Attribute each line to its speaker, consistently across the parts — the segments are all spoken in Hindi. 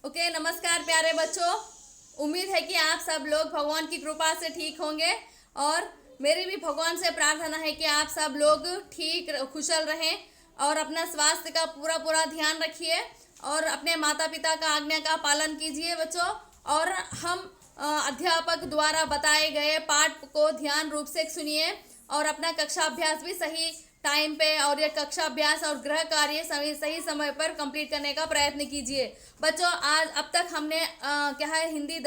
Speaker 1: ओके, नमस्कार प्यारे बच्चों। उम्मीद है कि आप सब लोग भगवान की कृपा से ठीक होंगे और मेरी भी भगवान से प्रार्थना है कि आप सब लोग ठीक कुशल रहें और अपना स्वास्थ्य का पूरा पूरा ध्यान रखिए और अपने माता पिता का आज्ञा का पालन कीजिए बच्चों। और हम अध्यापक द्वारा बताए गए पाठ को ध्यान रूप से सुनिए और अपना कक्षा अभ्यास भी सही टाइम पे और ये कक्षा अभ्यास और गृह कार्य सही समय पर कंप्लीट करने का प्रयत्न कीजिए बच्चों। आज अब तक हमने क्या है हिंदी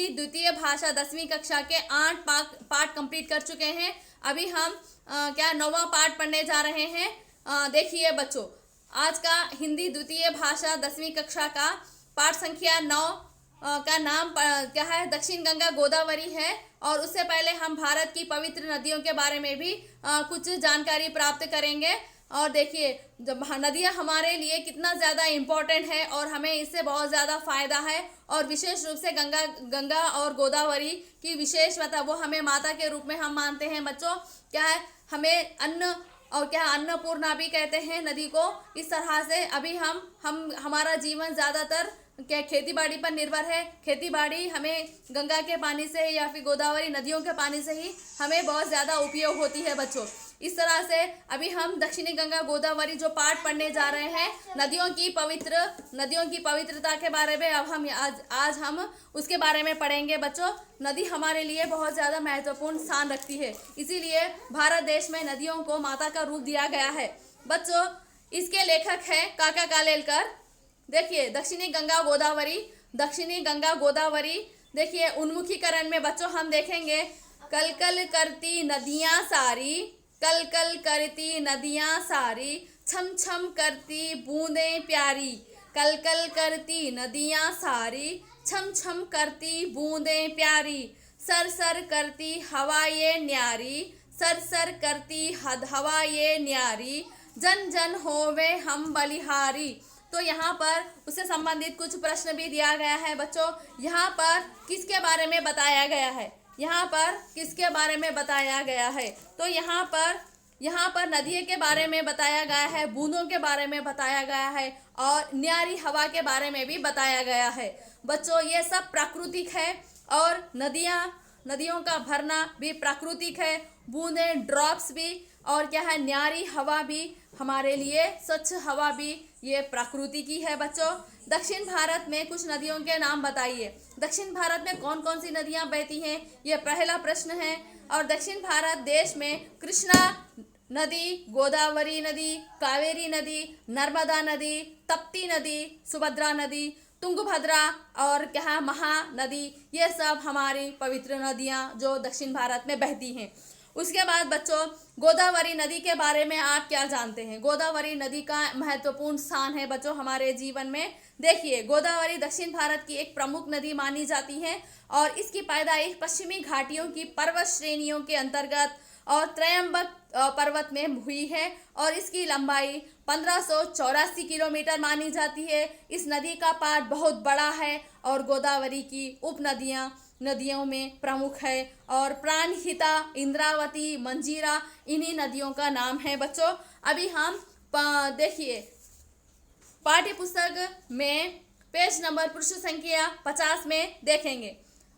Speaker 1: द्वितीय भाषा 10वीं कक्षा के 8 पाठ कंप्लीट कर चुके हैं। अभी हम क्या 9वां पाठ पढ़ने जा रहे हैं। देखिए बच्चों, आज का हिंदी द्वितीय भाषा 10वीं कक्षा का पाठ संख्या 9 का नाम क्या है, दक्षिण गंगा गोदावरी है। और उससे पहले हम भारत की पवित्र नदियों के बारे में भी कुछ जानकारी प्राप्त करेंगे। और देखिए, जब नदियाँ हमारे लिए कितना ज़्यादा इम्पोर्टेंट है और हमें इससे बहुत ज़्यादा फ़ायदा है। और विशेष रूप से गंगा और गोदावरी की विशेष मतलब वो हमें माता के रूप में हम मानते हैं बच्चों। क्या है, हमें अन्न और क्या अन्नपूर्णा भी कहते हैं नदी को। इस तरह से अभी हम हमारा जीवन ज़्यादातर क्या खेती बाड़ी पर निर्भर है। खेती बाड़ी हमें गंगा के पानी से या फिर गोदावरी नदियों के पानी से ही हमें बहुत ज़्यादा उपयोग होती है बच्चों। इस तरह से अभी हम दक्षिणी गंगा गोदावरी जो पाठ पढ़ने जा रहे हैं, नदियों की पवित्रता के बारे में अब हम आज हम उसके बारे में पढ़ेंगे बच्चों। नदी हमारे लिए बहुत ज़्यादा महत्वपूर्ण स्थान रखती है, इसीलिए भारत देश में नदियों को माता का रूप दिया गया है बच्चों। इसके लेखक हैं काका कालेलकर। देखिए, दक्षिणी गंगा गोदावरी देखिए उन्मुखीकरण में बच्चों हम देखेंगे, कल कल करती नदियाँ सारी, कल कल करती नदियाँ सारी, छम छम करती बूंदें प्यारी, कल कल करती नदियाँ सारी, छम छम करती बूंदें प्यारी, सर सर करती हवा ये न्यारी, सर सर करती हवा ये न्यारी, जन जन होवे हम बलिहारी। तो यहाँ पर उससे संबंधित कुछ प्रश्न भी दिया गया है बच्चों। यहाँ पर किसके बारे में बताया गया है, यहाँ पर किसके बारे में बताया गया है, तो यहाँ पर नदियों के बारे में बताया गया है, बूंदों के बारे में बताया गया है और न्यारी हवा के बारे में भी बताया गया है बच्चों। ये सब प्राकृतिक है और नदियों का भरना भी प्राकृतिक है, बूंदें ड्रॉप्स भी और क्या है न्यारी हवा भी हमारे लिए, स्वच्छ हवा भी ये प्रकृति की है बच्चों। दक्षिण भारत में कुछ नदियों के नाम बताइए। दक्षिण भारत में कौन कौन सी नदियां बहती हैं, ये पहला प्रश्न है। और दक्षिण भारत देश में कृष्णा नदी, गोदावरी नदी, कावेरी नदी, नर्मदा नदी, तप्ती नदी, सुभद्रा नदी, तुंगभद्रा और क्या महानदी, ये सब हमारी पवित्र नदियां जो दक्षिण भारत में बहती हैं। उसके बाद बच्चों, गोदावरी नदी के बारे में आप क्या जानते हैं। गोदावरी नदी का महत्वपूर्ण स्थान है बच्चों हमारे जीवन में। देखिए, गोदावरी दक्षिण भारत की एक प्रमुख नदी मानी जाती है और इसकी पैदाइश पश्चिमी घाटियों की पर्वत श्रेणियों के अंतर्गत और त्रयंबक पर्वत में हुई है और इसकी लंबाई 1584 किलोमीटर मानी जाती है। इस नदी का पाट बहुत बड़ा है और गोदावरी की नदियों में प्रमुख है। और प्राणहिता, इंद्रावती, मंजीरा इन्हीं नदियों का नाम है बच्चों। अभी हम देखिए पाठ्य पुस्तक में पेज नंबर पृष्ठ संख्या 50 में देखेंगे।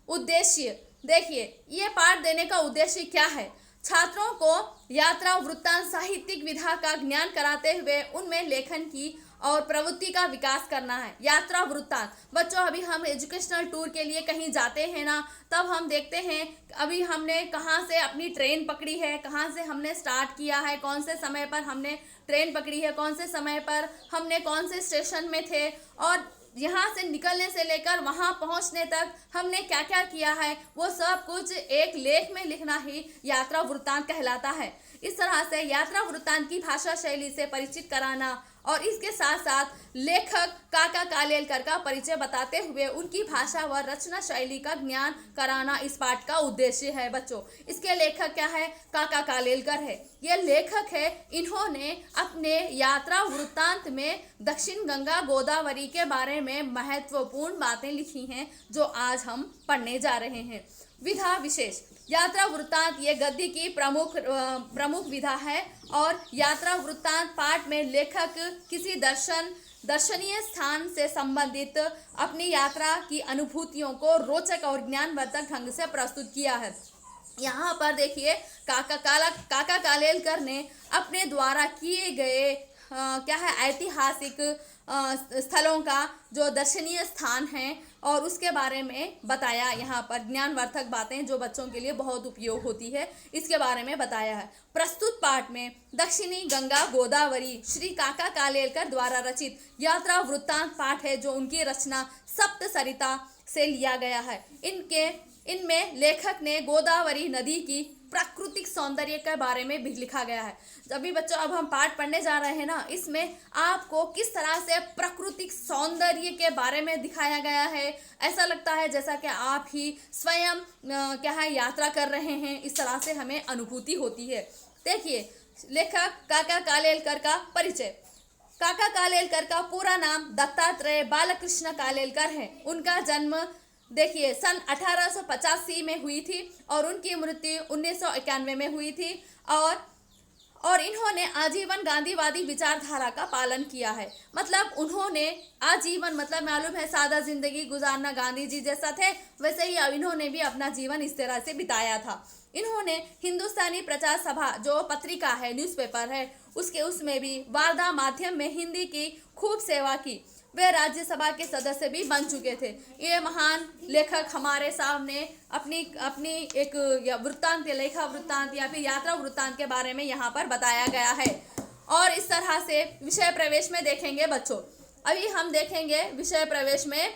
Speaker 1: उद्देश्य, देखिए ये पाठ देने का उद्देश्य क्या है। छात्रों को यात्रा वृत्तांत साहित्यिक विधा का ज्ञान कराते हुए उनमें लेखन की और प्रवृत्ति का विकास करना है। यात्रा वृत्तांत बच्चों, अभी हम एजुकेशनल टूर के लिए कहीं जाते हैं ना, तब हम देखते हैं अभी हमने कहाँ से अपनी ट्रेन पकड़ी है, कहाँ से हमने स्टार्ट किया है, कौन से समय पर हमने ट्रेन पकड़ी है, कौन से समय पर हमने कौन से स्टेशन में थे और यहाँ से निकलने से लेकर वहाँ पहुँचने तक हमने क्या क्या किया है, वो सब कुछ एक लेख में लिखना ही यात्रा वृत्तांत कहलाता है। इस तरह से यात्रा वृत्तांत की भाषा शैली से परिचित कराना और इसके साथ साथ लेखक काका कालेलकर का परिचय बताते हुए उनकी भाषा व रचना शैली का ज्ञान कराना इस पाठ का उद्देश्य है बच्चों। इसके लेखक क्या है, काका कालेलकर है, ये लेखक है। इन्होंने अपने यात्रा वृत्तांत में दक्षिण गंगा गोदावरी के बारे में महत्वपूर्ण बातें लिखी हैं जो आज हम पढ़ने जा रहे हैं। विधा विशेष, यात्रा वृत्तांत ये गद्य की प्रमुख विधा है और यात्रा वृत्तांत पाठ में लेखक किसी दर्शन दर्शनीय स्थान से संबंधित अपनी यात्रा की अनुभूतियों को रोचक और ज्ञानवर्धक ढंग से प्रस्तुत किया है। यहाँ पर देखिए काका कालेलकर ने अपने द्वारा किए गए क्या है ऐतिहासिक स्थलों का जो दर्शनीय स्थान है और उसके बारे में बताया। यहाँ पर ज्ञानवर्धक बातें जो बच्चों के लिए बहुत उपयोग होती है इसके बारे में बताया है। प्रस्तुत पाठ में दक्षिणी गंगा गोदावरी श्री काका कालेलकर द्वारा रचित यात्रा वृत्तांत पाठ है जो उनकी रचना सप्त सरिता से लिया गया है। इनमें लेखक ने गोदावरी नदी की प्राकृतिक सौंदर्य के बारे में भी लिखा गया है। अभी बच्चों अब हम पाठ पढ़ने जा रहे हैं ना, इसमें आपको किस तरह से प्राकृतिक सौंदर्य के बारे में दिखाया गया है। ऐसा लगता है जैसा कि आप ही स्वयं क्या है यात्रा कर रहे हैं, इस तरह से हमें अनुभूति होती है। देखिए लेखक काका कालेलकर का परिचय। काका कालेलकर का पूरा नाम दत्तात्रेय बालकृष्ण कालेलकर है। उनका जन्म देखिए सन 1885 में हुई थी और उनकी मृत्यु 1991 में हुई थी और इन्होंने आजीवन गांधीवादी विचारधारा का पालन किया है। मतलब उन्होंने आजीवन मतलब मालूम है सादा जिंदगी गुजारना, गांधी जी जैसा थे वैसे ही अब इन्होंने भी अपना जीवन इस तरह से बिताया था। इन्होंने हिंदुस्तानी प्रचार सभा जो पत्रिका है न्यूज़पेपर है उसमें भी वार्ता माध्यम में हिंदी की खूब सेवा की। वे राज्यसभा के सदस्य भी बन चुके थे। ये महान लेखक हमारे सामने अपनी एक वृत्तांत लेखा वृत्तांत या फिर यात्रा वृत्तांत के बारे में यहाँ पर बताया गया है। और इस तरह से विषय प्रवेश में देखेंगे बच्चों। अभी हम देखेंगे विषय प्रवेश में।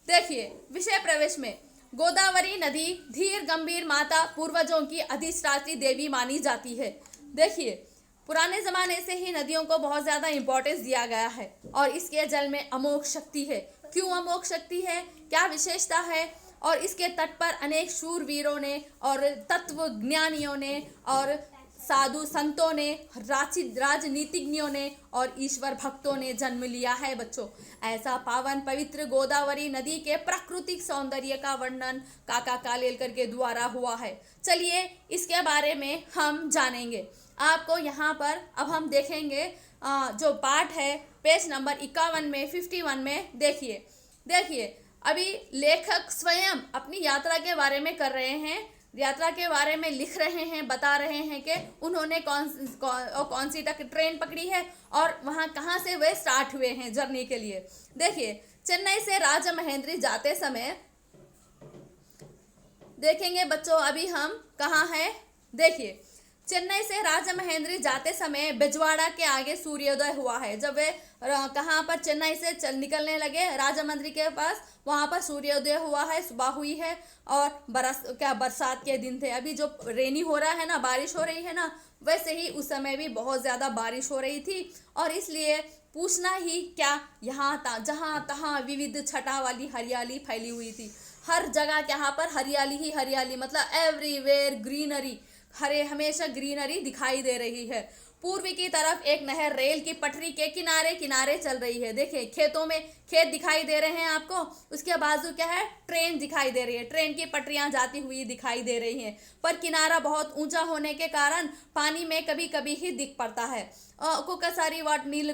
Speaker 1: देखिए विषय प्रवेश में गोदावरी नदी धीर गंभीर माता पूर्वजों की अधिष्ठात्री देवी मानी जाती है। देखिए पुराने ज़माने से ही नदियों को बहुत ज़्यादा इम्पोर्टेंस दिया गया है और इसके जल में अमोघ शक्ति है। क्यों अमोघ शक्ति है, क्या विशेषता है, और इसके तट पर अनेक शूरवीरों ने और तत्वज्ञानियों ने और साधु संतों ने राजनीतिज्ञों ने और ईश्वर भक्तों ने जन्म लिया है बच्चों। ऐसा पावन पवित्र गोदावरी नदी के प्राकृतिक सौंदर्य का वर्णन काका कालेलकर के द्वारा हुआ है। चलिए इसके बारे में हम जानेंगे। आपको यहाँ पर अब हम देखेंगे जो पाठ है पेज नंबर 51 में 51 में देखिए अभी लेखक स्वयं अपनी यात्रा के बारे में कर रहे हैं, यात्रा के बारे में लिख रहे हैं, बता रहे हैं कि उन्होंने कौन सी तक ट्रेन पकड़ी है और वहाँ कहाँ से वे स्टार्ट हुए हैं जर्नी के लिए। देखिए चेन्नई से राजमहेंद्री जाते समय देखेंगे बच्चों अभी हम कहाँ हैं। देखिए चेन्नई से राजमहेंद्री जाते समय बिजवाड़ा के आगे सूर्योदय हुआ है। जब वे कहाँ पर चेन्नई से निकलने लगे राजमहेंद्री के पास, वहाँ पर सूर्योदय हुआ है, सुबह हुई है और बरसात के दिन थे। अभी जो रेनी हो रहा है ना, बारिश हो रही है ना, वैसे ही उस समय भी बहुत ज़्यादा बारिश हो रही थी और इसलिए पूछना ही क्या, यहाँ जहाँ तहाँ विविध छटा वाली हरियाली फैली हुई थी। हर जगह यहाँ पर हरियाली ही हरियाली, मतलब एवरीवेयर ग्रीनरी, हरे हमेशा ग्रीनरी दिखाई दे रही है। पूर्व की तरफ एक नहर रेल की पटरी के किनारे किनारे चल रही है। देखिए खेतों में खेत दिखाई दे रहे हैं आपको, उसके बाजू क्या है, ट्रेन दिखाई दे रही है, ट्रेन की पटरियां जाती हुई दिखाई दे रही हैं। पर किनारा बहुत ऊंचा होने के कारण पानी में कभी कभी ही दिख पड़ता है। ఒక్కొక్కసారి వాటి నీళ్లు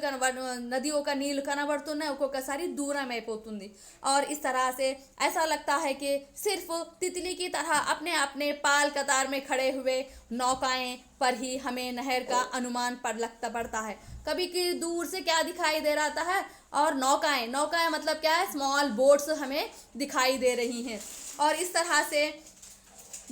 Speaker 1: नदी का नील కనబడుతున్నాయి, ఒక్కొక్కసారి दूर में పోతుంది। और इस तरह से ऐसा लगता है कि सिर्फ तितली की तरह अपने अपने पाल कतार में खड़े हुए नौकाएं पर ही हमें नहर का अनुमान पड़ता है। कभी कि दूर से क्या दिखाई दे रहा है, और नौकाएं मतलब क्या है, स्मॉल बोट्स हमें दिखाई दे रही हैं। और इस तरह से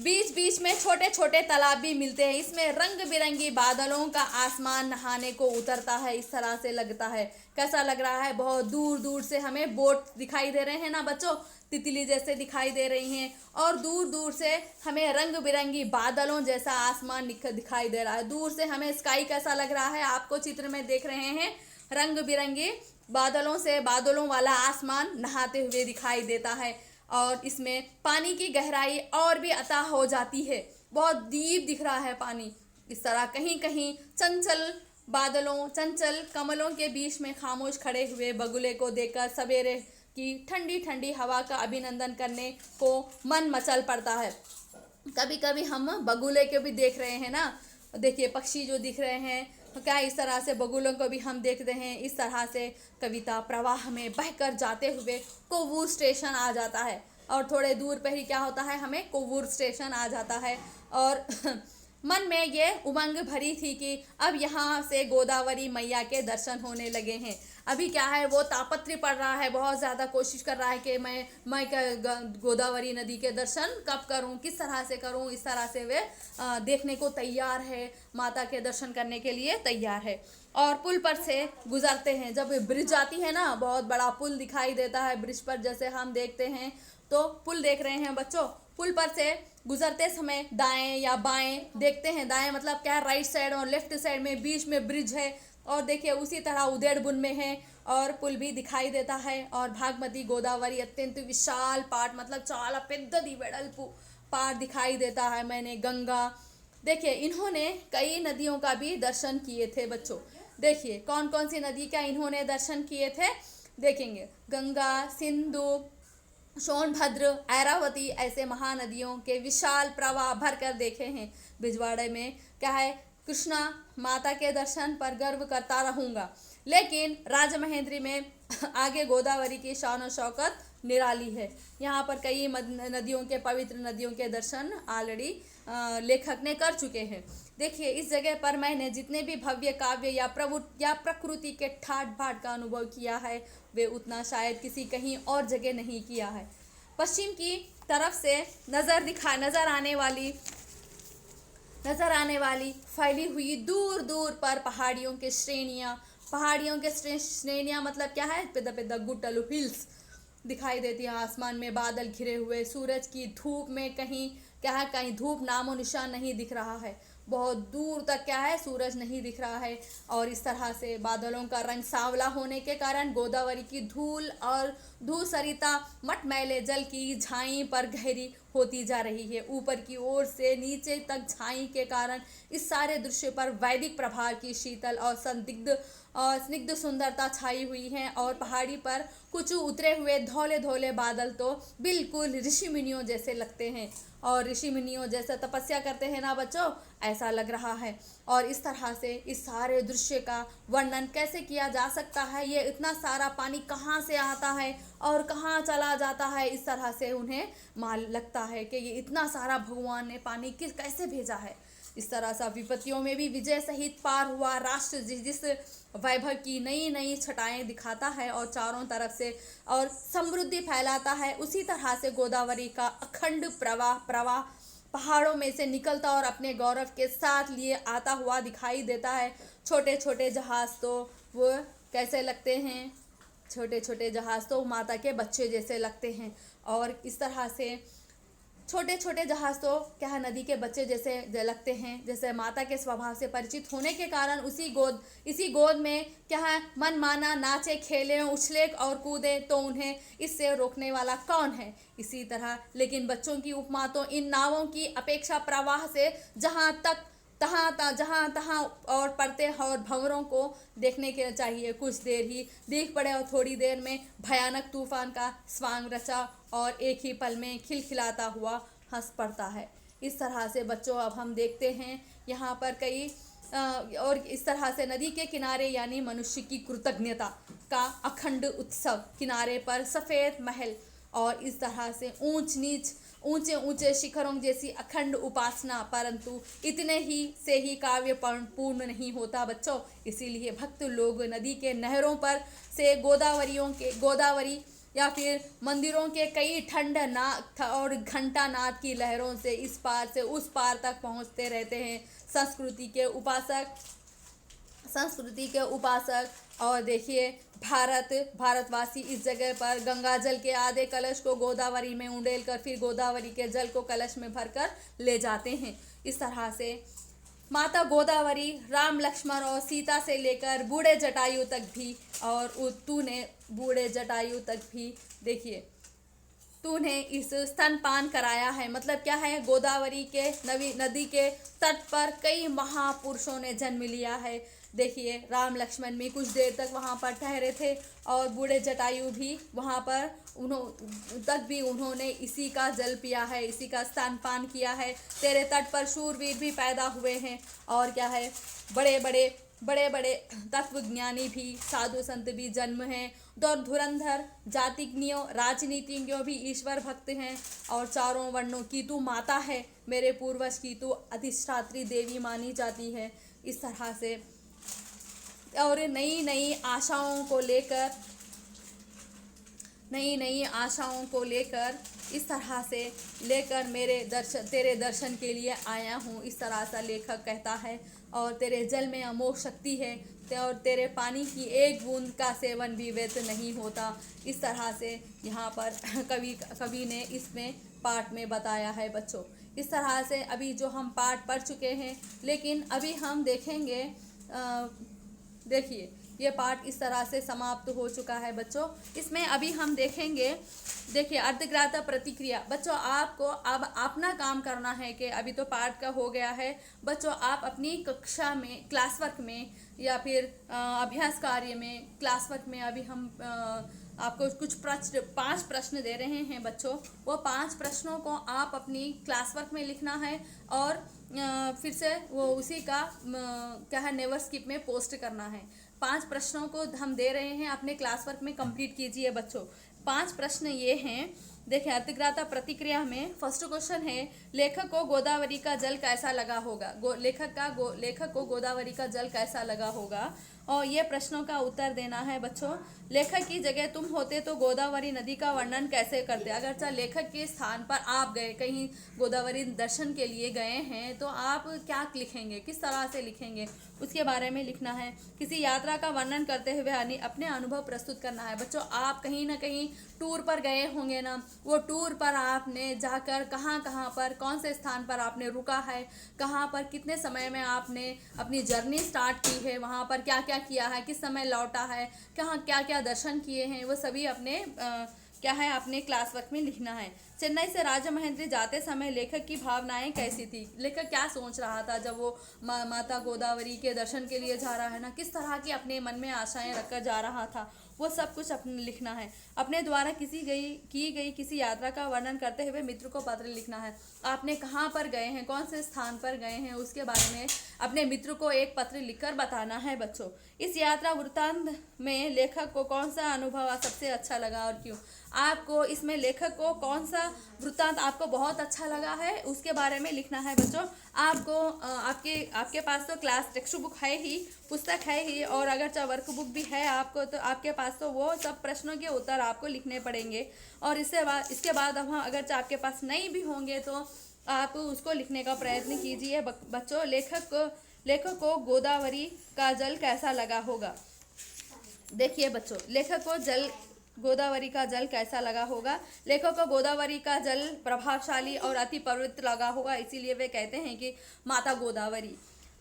Speaker 1: बीच बीच में छोटे छोटे तालाब भी मिलते हैं। इसमें रंग बिरंगी बादलों का आसमान नहाने को उतरता है, इस तरह से लगता है। कैसा लग रहा है, बहुत दूर दूर से हमें बोट दिखाई दे रहे हैं ना बच्चों, तितली जैसे दिखाई दे रही हैं, और दूर दूर से हमें रंग बिरंगी बादलों जैसा आसमान दिखाई दे रहा है। दूर से हमें स्काई कैसा लग रहा है, आपको चित्र में देख रहे हैं, रंग बिरंगे बादलों से बादलों वाला आसमान नहाते हुए दिखाई देता है। और इसमें पानी की गहराई और भी अता हो जाती है, बहुत डीप दिख रहा है पानी। इस तरह कहीं कहीं चंचल बादलों, चंचल कमलों के बीच में खामोश खड़े हुए बगुले को देखकर सवेरे की ठंडी ठंडी हवा का अभिनंदन करने को मन मचल पड़ता है। कभी कभी हम बगुले के भी देख रहे हैं ना, देखिए पक्षी जो दिख रहे हैं, क्या इस तरह से बगुलों को भी हम देखते हैं, इस तरह से कविता प्रवाह में बहकर जाते हुए कोवूर स्टेशन आ जाता है, और थोड़े दूर पर ही क्या होता है, हमें कोवूर स्टेशन आ जाता है। और मन में ये उमंग भरी थी कि अब यहाँ से गोदावरी मैया के दर्शन होने लगे हैं। अभी क्या है, वो तापत्र पड़ रहा है, बहुत ज़्यादा कोशिश कर रहा है कि मैं गोदावरी नदी के दर्शन कब करूं, किस तरह से करूं। इस तरह से वे देखने को तैयार है, माता के दर्शन करने के लिए तैयार है। और पुल पर से गुजरते हैं, जब ब्रिज आती है ना, बहुत बड़ा पुल दिखाई देता है ब्रिज पर, जैसे हम देखते हैं तो पुल देख रहे हैं बच्चों। पुल पर से गुजरते समय दाएं या बाएं देखते हैं, दाएं मतलब क्या, राइट साइड और लेफ्ट साइड में बीच में ब्रिज है। और देखिए उसी तरह उदेड़बुन में है और पुल भी दिखाई देता है। और भागमती गोदावरी अत्यंत विशाल पाट, मतलब चाला पेद्ददी वेडल्पु पार दिखाई देता है। मैंने गंगा, देखिए इन्होंने कई नदियों का भी दर्शन किए थे बच्चों। देखिए कौन कौन सी नदी का इन्होंने दर्शन किए थे, देखेंगे गंगा, सिंधु, सोनभद्र, ऐरावती, ऐसे महानदियों के विशाल प्रवाह भरकर देखे हैं। बिजवाड़े में क्या है, कृष्णा माता के दर्शन पर गर्व करता रहूँगा। लेकिन राजमहेंद्री में आगे गोदावरी की शान और शौकत निराली है। यहाँ पर कई नदियों के, पवित्र नदियों के दर्शन ऑलरेडी लेखक ने कर चुके हैं। देखिए इस जगह पर मैंने जितने भी भव्य काव्य या प्रकृति के ठाट बाट का अनुभव किया है, वे उतना शायद किसी कहीं और जगह नहीं किया है। पश्चिम की तरफ से नज़र आने वाली फैली हुई दूर दूर पर पहाड़ियों के श्रेणियाँ मतलब क्या है, पेद्दा पेद्दा गुट्टलू हिल्स दिखाई देती हैं। आसमान में बादल घिरे हुए, सूरज की धूप में कहीं क्या है, कहीं धूप नामो निशान नहीं दिख रहा है, बहुत दूर तक क्या है, सूरज नहीं दिख रहा है। और इस तरह से बादलों का रंग सांवला होने के कारण गोदावरी की धूल और धूसरिता मटमैले जल की झाई पर गहरी होती जा रही है। ऊपर की ओर से नीचे तक झाई के कारण इस सारे दृश्य पर वैदिक प्रभाव की शीतल और स्निग्ध सुंदरता छाई हुई है। और पहाड़ी पर कुछ उतरे हुए धौले धौले बादल तो बिल्कुल ऋषि मुनियों जैसे लगते हैं, और ऋषि मुनियों जैसे तपस्या करते हैं ना बच्चों, ऐसा लग रहा है। और इस तरह से इस सारे दृश्य का वर्णन कैसे किया जा सकता है, ये इतना सारा पानी कहाँ से आता है और कहाँ चला जाता है, इस तरह से उन्हें मान लगता है कि ये इतना सारा भगवान ने पानी कैसे भेजा है। इस तरह से विपत्तियों में भी विजय सहित पार हुआ राष्ट्र जिस वैभव की नई नई छटाएं दिखाता है और चारों तरफ से और समृद्धि फैलाता है, उसी तरह से गोदावरी का अखंड प्रवाह पहाड़ों में से निकलता और अपने गौरव के साथ लिए आता हुआ दिखाई देता है। छोटे छोटे जहाज तो वो कैसे लगते हैं, छोटे छोटे जहाज तो माता के बच्चे जैसे लगते हैं। और इस तरह से छोटे छोटे जहाज तो क्या है, नदी के बच्चे जैसे लगते हैं। जैसे माता के स्वभाव से परिचित होने के कारण इसी गोद में क्या है, मन माना नाचे खेले उछले और कूदे, तो उन्हें इससे रोकने वाला कौन है। इसी तरह लेकिन बच्चों की उपमा तो इन नावों की अपेक्षा प्रवाह से जहाँ तहाँ और पड़ते और भंवरों को देखने के चाहिए। कुछ देर ही देख पड़े और थोड़ी देर में भयानक तूफान का स्वांग रचा और एक ही पल में खिलखिलाता हुआ हंस पड़ता है। इस तरह से बच्चों अब हम देखते हैं यहाँ पर कई और इस तरह से नदी के किनारे यानी मनुष्य की कृतज्ञता का अखंड उत्सव, किनारे पर सफ़ेद महल और इस तरह से ऊंच नीच ऊंचे ऊंचे शिखरों जैसी अखंड उपासना, परंतु इतने ही से ही काव्य पूर्ण नहीं होता बच्चों। इसीलिए भक्त लोग नदी के नहरों पर से गोदावरी या फिर मंदिरों के कई ठंड नाद और घंटा नाद की लहरों से इस पार से उस पार तक पहुंचते रहते हैं। संस्कृति के उपासक और देखिए भारतवासी इस जगह पर गंगा जल के आधे कलश को गोदावरी में उंडेल कर फिर गोदावरी के जल को कलश में भरकर ले जाते हैं। इस तरह से माता गोदावरी राम लक्ष्मण और सीता से लेकर बूढ़े जटायु तक भी, और तूने बूढ़े जटायु तक भी देखिए तूने इस स्तनपान कराया है। मतलब क्या है, गोदावरी के नदी के तट पर कई महापुरुषों ने जन्म लिया है। देखिए राम लक्ष्मण भी कुछ देर तक वहाँ पर ठहरे थे और बूढ़े जटायु भी वहाँ पर उन्होंने इसी का जल पिया है, इसी का स्तनपान किया है। तेरे तट पर शूरवीर भी पैदा हुए हैं और क्या है, बड़े बड़े बड़े बड़े तत्वज्ञानी भी, साधु संत भी जन्म हैं, और धुरंधर जातिज्ञों राजनीतिज्ञों भी ईश्वर भक्त हैं, और चारों वर्णों की तू माता है, मेरे पूर्वज की तू अधिष्ठात्री देवी मानी जाती है। इस तरह से और नई नई आशाओं को लेकर इस तरह से लेकर तेरे दर्शन के लिए आया हूँ, इस तरह से लेखक कहता है। और तेरे जल में अमोघ शक्ति है, और तेरे पानी की एक बूंद का सेवन भी व्यर्थ नहीं होता। इस तरह से यहाँ पर कवि ने इसमें पाठ में बताया है बच्चों। इस तरह से अभी जो हम पाठ पढ़ चुके हैं, लेकिन अभी हम देखेंगे, देखिए ये पाठ इस तरह से समाप्त हो चुका है बच्चों। इसमें अभी हम देखेंगे, देखिए अर्धग्राह्य प्रतिक्रिया। बच्चों आपको अब अपना काम करना है कि अभी तो पाठ का हो गया है बच्चों, आप अपनी कक्षा में क्लास वर्क में या फिर अभ्यास कार्य में क्लास वर्क में अभी हम आपको कुछ 5 प्रश्न दे रहे हैं बच्चों। वो 5 प्रश्नों को आप अपनी क्लास वर्क में लिखना है, और फिर से वो उसी का क्या है नेवर स्किप में पोस्ट करना है। 5 प्रश्नों को हम दे रहे हैं, अपने क्लास वर्क में कंप्लीट कीजिए बच्चों। 5 प्रश्न ये हैं, देखिए अर्धग्राह्य प्रतिक्रिया में फर्स्ट क्वेश्चन है, लेखक को गोदावरी का जल कैसा लगा होगा। लेखक को गोदावरी का जल कैसा लगा होगा, और ये प्रश्नों का उत्तर देना है बच्चों। लेखक की जगह तुम होते तो गोदावरी नदी का वर्णन कैसे करते। अगर लेखक के स्थान पर आप गए, कहीं गोदावरी दर्शन के लिए गए हैं, तो आप क्या लिखेंगे, किस तरह से लिखेंगे, उसके बारे में लिखना है। किसी यात्रा का वर्णन करते हुए अपने अनुभव प्रस्तुत करना है बच्चों। आप कहीं ना कहीं टूर पर गए होंगे ना, वो टूर पर आपने जाकर कहाँ कहाँ पर, कौन से स्थान पर आपने रुका है, कहाँ पर कितने समय में आपने अपनी जर्नी स्टार्ट की है, वहाँ पर क्या क्या किया है, किस समय लौटा है, कहाँ क्या क्या दर्शन किए हैं, वो सभी अपने क्या है अपने क्लास वर्क में लिखना है। चेन्नई से राजमहेंद्री जाते समय लेखक की भावनाएं कैसी थी। लेखक क्या सोच रहा था जब वो माता गोदावरी के दर्शन के लिए जा रहा है ना, किस तरह की अपने मन में आशाएं रखकर जा रहा था, वो सब कुछ अपने लिखना है। अपने द्वारा की गई किसी यात्रा का वर्णन करते हुए मित्र को पत्र लिखना है। आपने कहाँ पर गए हैं, कौन से स्थान पर गए हैं, उसके बारे में अपने मित्र को एक पत्र लिखकर बताना है बच्चों। इस यात्रा वृत्तांत में लेखक को कौन सा अनुभव सबसे अच्छा लगा और क्यों। आपको इसमें लेखक को कौन सा वृत्तांत आपको बहुत अच्छा लगा है, उसके बारे में लिखना है बच्चों। आपको आपके पास तो क्लास टेक्स्ट बुक है ही, पुस्तक है ही, और अगर चाहे वर्क बुक भी है आपको, तो आपके पास तो वो सब प्रश्नों के उत्तर आपको लिखने पड़ेंगे। और इसके बाद अब अगर चाहे आपके पास नहीं भी होंगे तो आप उसको लिखने का प्रयत्न कीजिए बच्चों। लेखक को गोदावरी का जल कैसा लगा होगा। देखिए बच्चों, लेखक को गोदावरी का जल कैसा लगा होगा। लेखक को गोदावरी का जल प्रभावशाली और अति पवित्र लगा होगा, इसीलिए वे कहते हैं कि माता गोदावरी।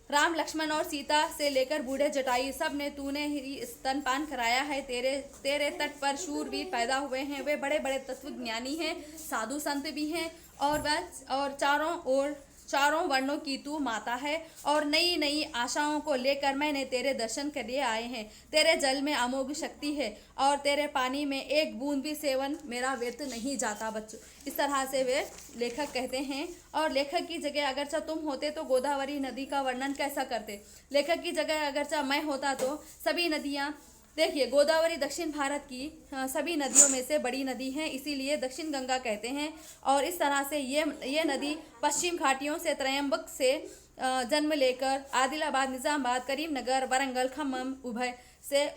Speaker 1: राम लक्ष्मण और सीता से लेकर बूढ़े जटायु सब ने तूने ही स्तनपान कराया है। तेरे तट पर शूरवीर पैदा हुए हैं, वे बड़े बड़े तत्वज्ञानी हैं, साधु संत भी हैं, और चारों वर्णों की तू माता है, और नई नई आशाओं को लेकर मैंने तेरे दर्शन के लिए आए हैं। तेरे जल में अमोघ शक्ति है, और तेरे पानी में एक बूंद भी सेवन मेरा व्यर्थ नहीं जाता बच्चों। इस तरह से वे लेखक कहते हैं। और लेखक की जगह अगर तुम होते तो गोदावरी नदी का वर्णन कैसा करते। लेखक की जगह अगर मैं होता तो सभी नदियाँ, देखिए गोदावरी दक्षिण भारत की सभी नदियों में से बड़ी नदी है, इसीलिए दक्षिण गंगा कहते हैं। और इस तरह से ये नदी पश्चिम घाटियों से त्रयंबक से जन्म लेकर आदिलाबाद, निजामाबाद, करीमनगर, वरंगल, खम्मम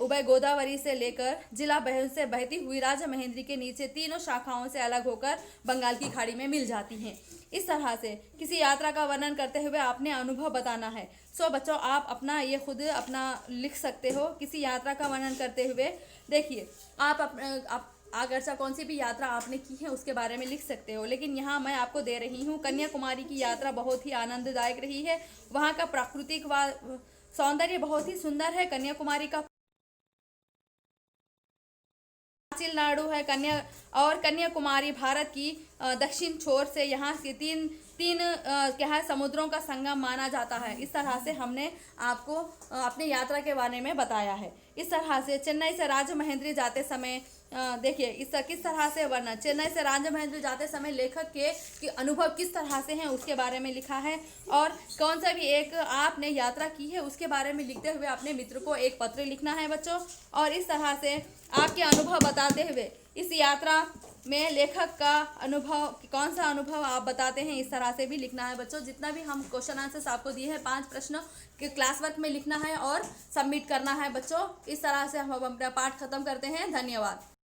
Speaker 1: उभय गोदावरी से लेकर जिला बहन से बहती हुई राजमहेंद्री के नीचे तीनों शाखाओं से अलग होकर बंगाल की खाड़ी में मिल जाती हैं। इस तरह से किसी यात्रा का वर्णन करते हुए आपने अनुभव बताना है। सो बच्चों, आप अपना ये खुद अपना लिख सकते हो किसी यात्रा का वर्णन करते हुए। देखिए आप अगर से कौन सी भी यात्रा आपने की है उसके बारे में लिख सकते हो, लेकिन यहाँ मैं आपको दे रही हूँ कन्याकुमारी की यात्रा बहुत ही आनंददायक रही है। वहाँ का प्राकृतिक सौंदर्य बहुत ही सुंदर है। कन्याकुमारी का तमिलनाडु है, कन्याकुमारी भारत की दक्षिण छोर से यहाँ से तीन क्या है समुद्रों का संगम माना जाता है। इस तरह से हमने आपको अपनी यात्रा के बारे में बताया है। इस तरह से चेन्नई से राजमहेंद्री जाते समय देखिए इस किस तरह से वर्णन, चेन्नई से राजमहेंद्री जाते समय लेखक के अनुभव किस तरह से हैं उसके बारे में लिखा है। और कौन सा भी एक आपने यात्रा की है उसके बारे में लिखते हुए अपने मित्र को एक पत्र लिखना है बच्चों। और इस तरह से आपके अनुभव बताते हुए इस यात्रा में लेखक का अनुभव, कौन सा अनुभव आप बताते हैं, इस तरह से भी लिखना है बच्चों। जितना भी हम क्वेश्चन आंसर्स आपको दिए हैं 5 प्रश्नों के क्लास वर्क में लिखना है और सबमिट करना है बच्चों। इस तरह से हम अपना पाठ खत्म करते हैं। धन्यवाद।